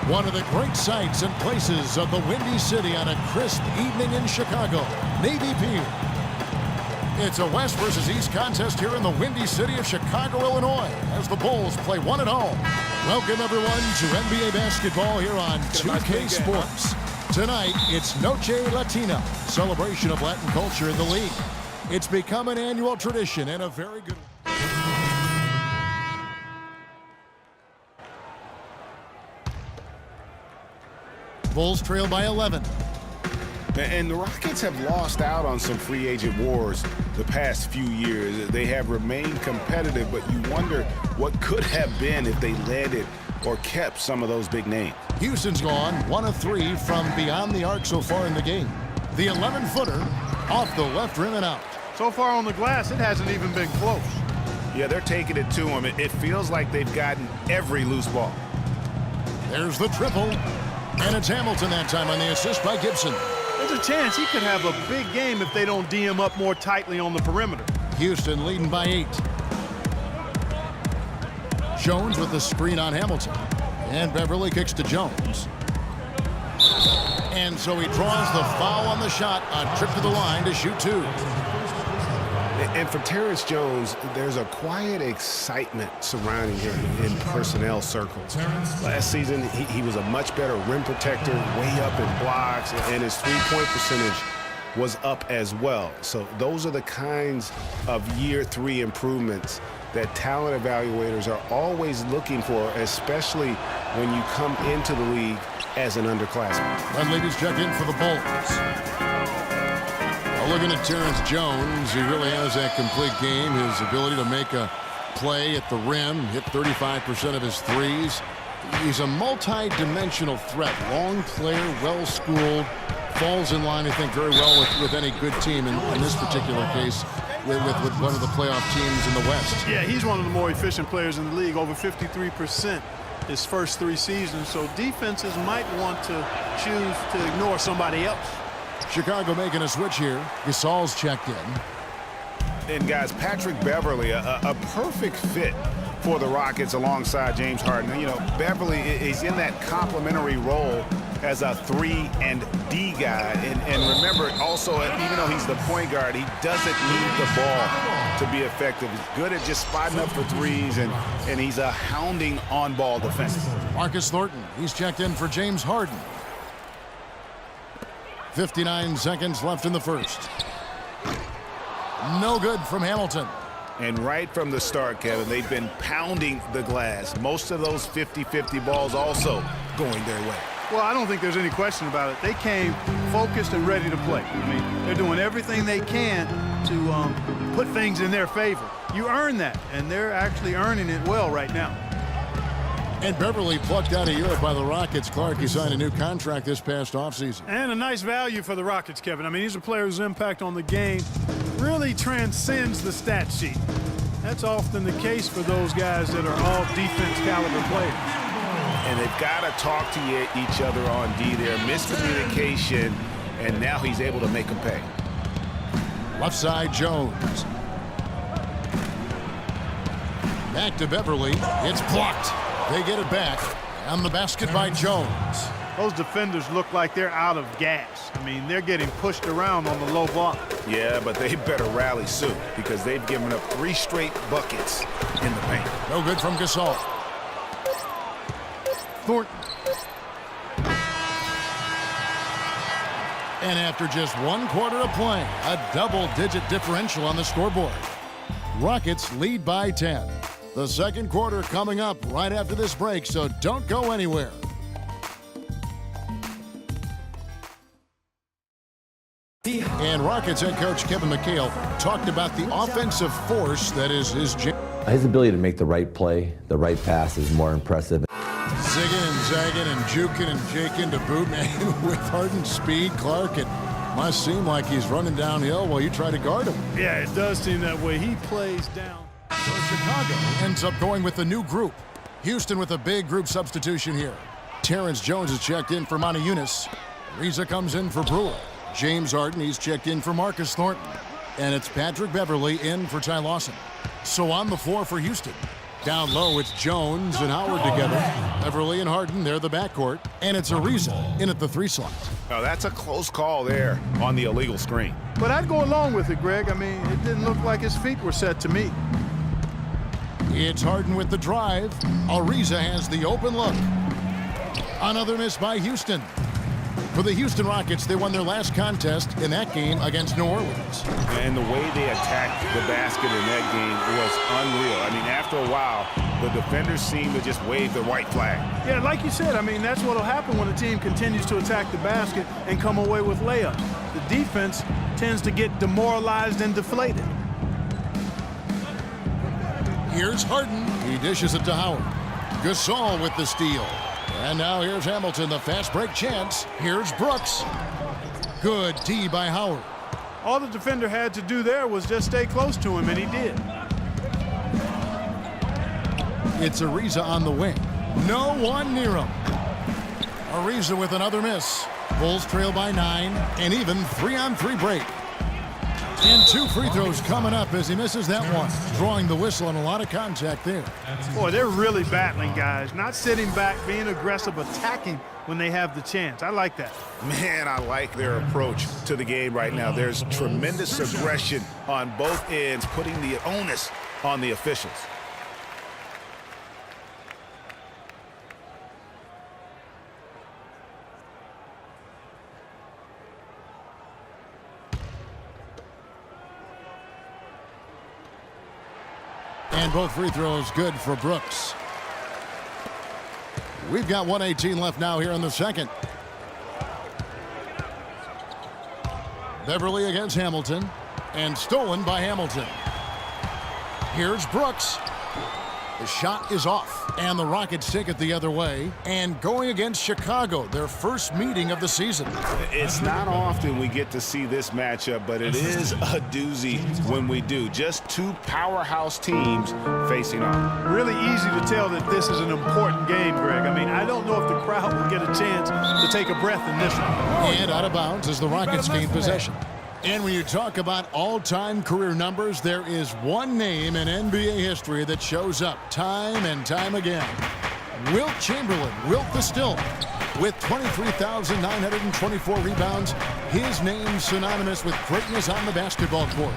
One of the great sights and places of the Windy City on a crisp evening in Chicago, Navy Pier. It's a West versus East contest here in the Windy City of Chicago, Illinois, as the Bulls play one at home. Welcome, everyone, to NBA basketball here on 2K Sports. Tonight, it's Noche Latina, celebration of Latin culture in the league. It's become an annual tradition and a very good one. Bulls trail by 11. And the Rockets have lost out on some free agent wars the past few years. They have remained competitive, but you wonder what could have been if they landed or kept some of those big names. Houston's gone 1 of 3 from beyond the arc so far in the game. The 11-footer off the left rim and out. So far on the glass, it hasn't even been close. Yeah, they're taking it to him. It feels like they've gotten every loose ball. There's the triple. And it's Hamilton that time on the assist by Gibson. There's a chance he could have a big game if they don't D him up more tightly on the perimeter. Houston leading by 8. Jones with the screen on Hamilton. And Beverly kicks to Jones. And so he draws the foul on the shot. A trip to the line to shoot 2. And for Terrence Jones, there's a quiet excitement surrounding him in personnel circles. Last season, he was a much better rim protector, way up in blocks, and his three-point percentage was up as well. So those are the kinds of year 3 improvements that talent evaluators are always looking for, especially when you come into the league as an underclassman. And ladies, check in for the Bulls. Looking at Terrence Jones, he really has that complete game. His ability to make a play at the rim, hit 35% of his threes. He's a multi-dimensional threat. Long player, well-schooled, falls in line, I think, very well with any good team in this particular case with one of the playoff teams in the West. Yeah, he's one of the more efficient players in the league, over 53% his first 3 seasons. So defenses might want to choose to ignore somebody else. Chicago making a switch here. Gasol's checked in. And guys, Patrick Beverly, a perfect fit for the Rockets alongside James Harden. You know, Beverly is in that complementary role as a 3 and D guy. And remember, also, even though he's the point guard, he doesn't need the ball to be effective. He's good at just spotting up for threes, and he's a hounding on-ball defense. Marcus Thornton, he's checked in for James Harden. 59 seconds left in the first. No good from Hamilton. And right from the start, Kevin, they've been pounding the glass. Most of those 50-50 balls also going their way. Well, I don't think there's any question about it. They came focused and ready to play. I mean, they're doing everything they can to put things in their favor. You earn that, and they're actually earning it well right now. And Beverly plucked out of Europe by the Rockets. Clark, he signed a new contract this past offseason. And a nice value for the Rockets, Kevin. I mean, he's a player whose impact on the game really transcends the stat sheet. That's often the case for those guys that are all defense caliber players. And they've got to talk to each other on D there. Miscommunication, and now he's able to make them pay. Left side, Jones. Back to Beverly. It's blocked. They get it back, and the basket by Jones. Those defenders look like they're out of gas. I mean, they're getting pushed around on the low block. Yeah, but they better rally soon because they've given up 3 straight buckets in the paint. No good from Gasol. Thornton. And after just 1 quarter of play, a double-digit differential on the scoreboard. Rockets lead by 10. The second quarter coming up right after this break, so don't go anywhere. And Rockets head coach Kevin McHale talked about the offensive force that is his gym. His ability to make the right play, the right pass is more impressive. Zigging and zagging and juking and jaking to boot, man, with Harden's speed. Clark, it must seem like he's running downhill while you try to guard him. Yeah, it does seem that way. He plays down. So Chicago ends up going with the new group. Houston with a big group substitution here. Terrence Jones is checked in for Monty Eunice. Reza comes in for Brewer. James Harden, he's checked in for Marcus Thornton. And it's Patrick Beverly in for Ty Lawson. So on the floor for Houston, Down low, it's Jones and Howard together. Beverly and Harden, they're the backcourt. And it's Ariza in at the 3 slot. Oh, that's a close call there on the illegal screen. But I'd go along with it, Greg. I mean, it didn't look like his feet were set to me. It's Harden with the drive. Ariza has the open look. Another miss by Houston. For the Houston Rockets, they won their last contest in that game against New Orleans. And the way they attacked the basket in that game was unreal. I mean, after a while, the defenders seemed to just wave the white flag. Yeah, like you said, I mean, that's what will happen when a team continues to attack the basket and come away with layups. The defense tends to get demoralized and deflated. Here's Harden. He dishes it to Howard. Gasol with the steal. And now here's Hamilton, the fast break chance. Here's Brooks. Good D by Howard. All the defender had to do there was just stay close to him, and he did. It's Ariza on the wing. No one near him. Ariza with another miss. Bulls trail by 9, and even 3-on-3 break. And 2 free throws coming up as he misses that one. Drawing the whistle and a lot of contact there. Boy, they're really battling, guys. Not sitting back, being aggressive, attacking when they have the chance. I like that. Man, I like their approach to the game right now. There's tremendous aggression on both ends, putting the onus on the officials. And both free throws good for Brooks. We've got 1:18 left now here in the second. Beverly against Hamilton. And stolen by Hamilton. Here's Brooks. The shot is off. And the Rockets take it the other way. And going against Chicago, their first meeting of the season. It's not often we get to see this matchup, but it is a doozy when we do. Just 2 powerhouse teams facing off. Really easy to tell that this is an important game, Greg. I mean, I don't know if the crowd will get a chance to take a breath in this one. And out of bounds as the Rockets gain possession. And when you talk about all-time career numbers, there is one name in NBA history that shows up time and time again. Wilt Chamberlain, Wilt the Stilt, with 23,924 rebounds. His name synonymous with greatness on the basketball court.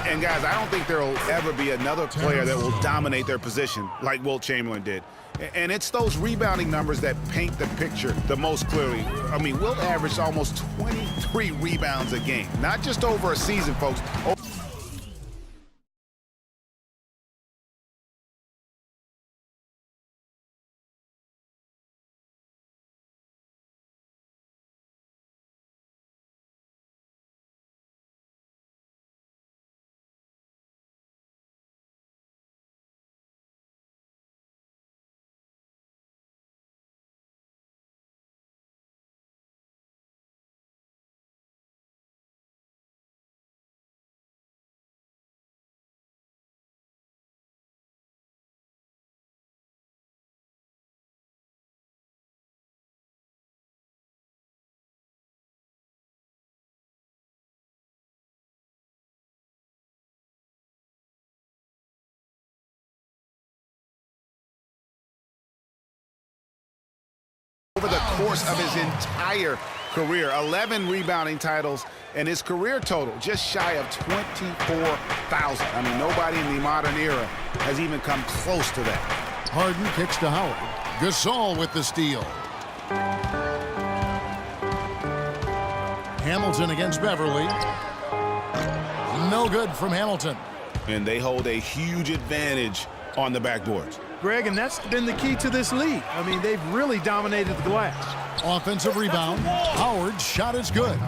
And guys, I don't think there will ever be another player that will dominate their position like Wilt Chamberlain did. And it's those rebounding numbers that paint the picture the most clearly. I mean, Wilt averaged almost 23 rebounds a game, not just over a season, folks. Over the course of his entire career, 11 rebounding titles, and his career total just shy of 24,000. I mean, nobody in the modern era has even come close to that. Harden kicks to Howard. Gasol with the steal. Hamilton against Beverly. No good from Hamilton. And they hold a huge advantage on the backboards. Greg, and that's been the key to this league. I mean, they've really dominated the glass. Offensive rebound. Howard's shot is good.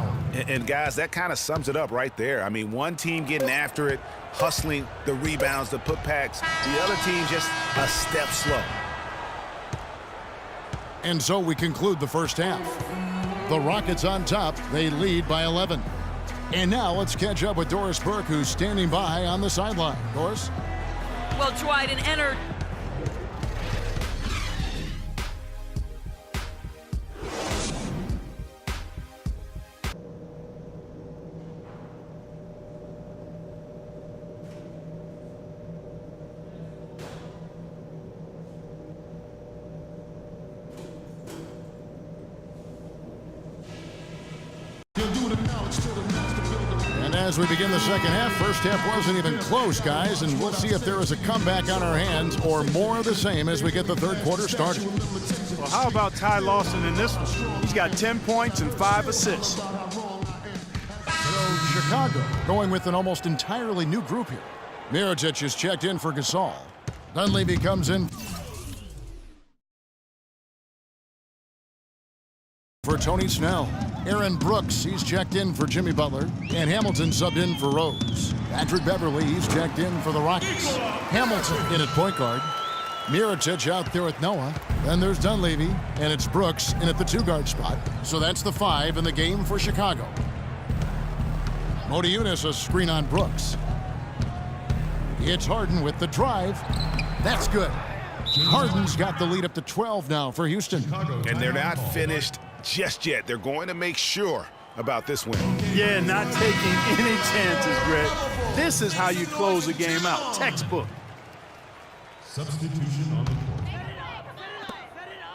And guys, that kind of sums it up right there. I mean, one team getting after it, hustling the rebounds, the putbacks. The other team just a step slow. And so we conclude the first half. The Rockets on top. They lead by 11. And now let's catch up with Doris Burke, who's standing by on the sideline. Doris? Well, Dryden entered. And as we begin the second half, first half wasn't even close, guys, and we'll see if there is a comeback on our hands or more of the same as we get the third quarter started. Well, how about Ty Lawson in this one? He's got 10 points and 5 assists. So Chicago going with an almost entirely new group here. Mirotic is checked in for Gasol. Dunleavy comes in for Tony Snell. Aaron Brooks, he's checked in for Jimmy Butler. And Hamilton subbed in for Rose. Patrick Beverly, he's checked in for the Rockets. Hamilton in at point guard. Mirotic out there with Noah. Then there's Dunleavy, and it's Brooks in at the two-guard spot. So that's the 5 in the game for Chicago. Modiunas a screen on Brooks. It's Harden with the drive. That's good. Harden's got the lead up to 12 now for Houston. And they're not finished just yet. They're going to make sure about this win. Yeah, not taking any chances, Greg. This is how you close a game out. Textbook. Substitution on the court.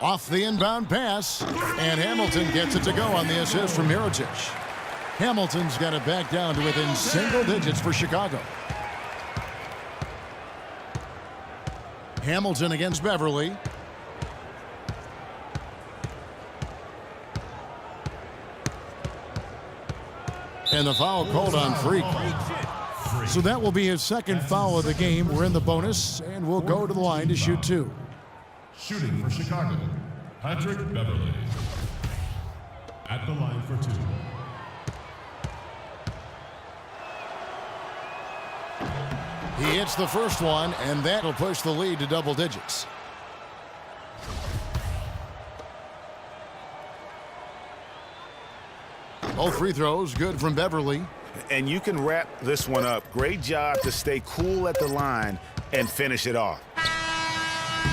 Off the inbound pass, and Hamilton gets it to go on the assist from Mirotic. Hamilton's got it back down to within single digits for Chicago. Hamilton against Beverly. And the foul called on Freak. So that will be his second foul of the game. We're in the bonus, and we'll go to the line to shoot 2. Shooting for Chicago, Patrick Beverly. At the line for 2. He hits the first one, and that'll push the lead to double digits. Both free throws good from Beverly. And you can wrap this one up. Great job to stay cool at the line and finish it off.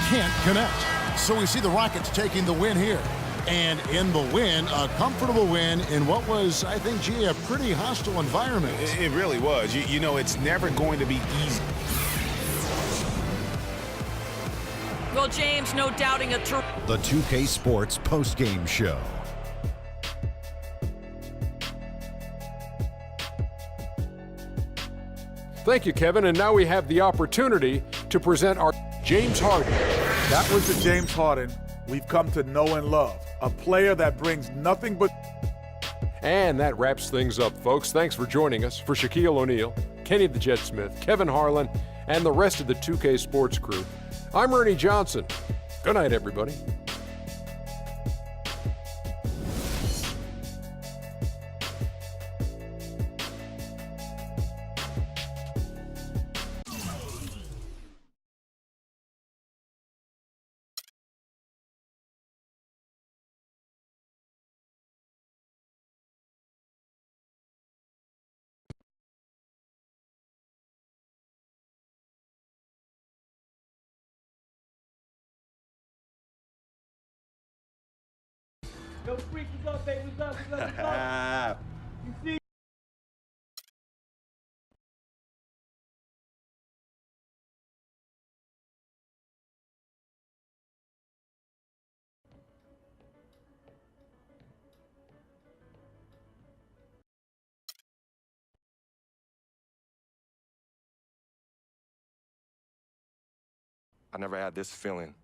Can't connect. So we see the Rockets taking the win here. And in the win, a comfortable win in what was, I think, gee, a pretty hostile environment. It really was. You know, it's never going to be easy. Well, James, no doubting The 2K Sports postgame show. Thank you, Kevin. And now we have the opportunity to present our James Harden. That was the James Harden we've come to know and love. A player that brings nothing but... And that wraps things up, folks. Thanks for joining us. For Shaquille O'Neal, Kenny the Jet Smith, Kevin Harlan, and the rest of the 2K Sports crew, I'm Ernie Johnson. Good night, everybody. Yo, Freak, what's up, baby? What's up? You see? I never had this feeling